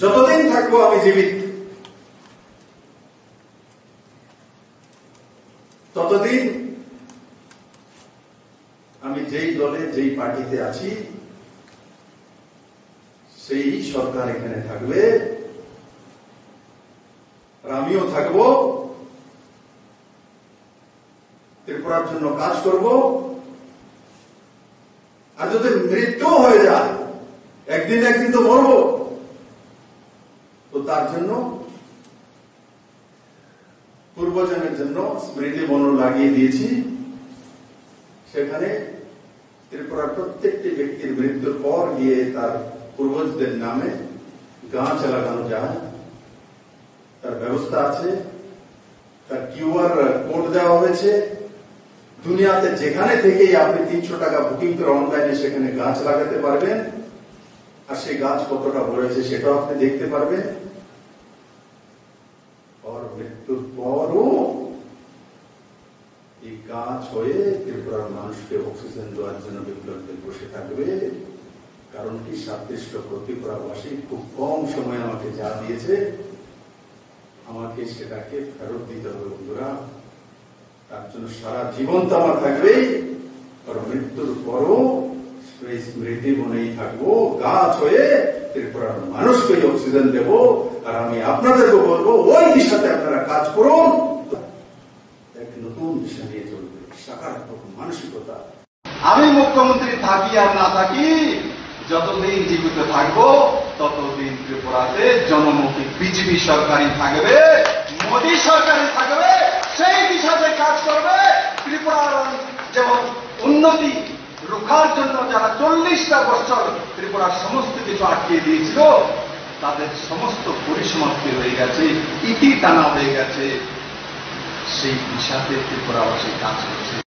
যতদিন থাকবো আমি জীবিত, ততদিন আমি যেই দলে যেই পার্টিতে আছি সেই সরকার এখানে থাকবে, আর আমিও থাকবো, ত্রিপুরার জন্য কাজ করব। আর যদি মৃত্যু হয়ে যায়, একদিন একদিন তো মরব, তো তার জন্য পূর্বজনের জন্য স্মৃতি বন লাগিয়ে দিয়েছি। সেখানে ত্রিপুরার প্রত্যেকটি ব্যক্তির মৃত্যুর পর গিয়ে তার পূর্বজদের নামে গাছ লাগানো যায়, তার ব্যবস্থা আছে, তার কিউআর কোড দেওয়া হয়েছে। দুনিয়াতে যেখানে থেকেই আপনি 300 টাকা বুকিং করে অনলাইনে সেখানে গাছ লাগাতে পারবেন, আর সেই গাছ কতটা বড়েছে সেটাও আপনি দেখতে পারবেন। আর মৃত্যুর পরও এই গাছ হয়ে ত্রিপুরার মানুষকে অক্সিজেন দেওয়ার জন্য বিপ্লবীদের বসে থাকবে। কারণ কি, 37 লক্ষ ত্রিপুরাবাসী খুব কম সময় আমাকে যা দিয়েছে, আমাকে সেটাকে ফেরত দিতে হবে বন্ধুরা। তার জন্য সারা জীবন তো আমার থাকবেই, আর মৃত্যুর পরও সেই স্মৃতি মনেই থাকবো। গাছ হয়ে ত্রিপুরার মানুষকে অক্সিজেন দেব, আর আমি আপনাদেরকে বলবো ওই দিশাতে আপনারা কাজ করুন। এক নতুন দিশা নিয়ে চলবে, সকারাত্মক মানসিকতা। আমি মুখ্যমন্ত্রী থাকি আর না থাকি, যতদিন জীবিত থাকবো ততদিন ত্রিপুরাতে জনমুখী বিজেপি সরকারই থাকবে, মোদী সরকারই থাকবে। সেই দিশাতে কাজ করবে। ত্রিপুরার যেমন উন্নতি রুখার জন্য যারা 40টা বছর ত্রিপুরার সমস্ত কিছু আটকে দিয়েছিল, তাদের সমস্ত পরিসমাপ্তি হয়ে গেছে, ইতি টানা হয়ে গেছে। সেই দিশাতে ত্রিপুরাবাসী কাজ করছে।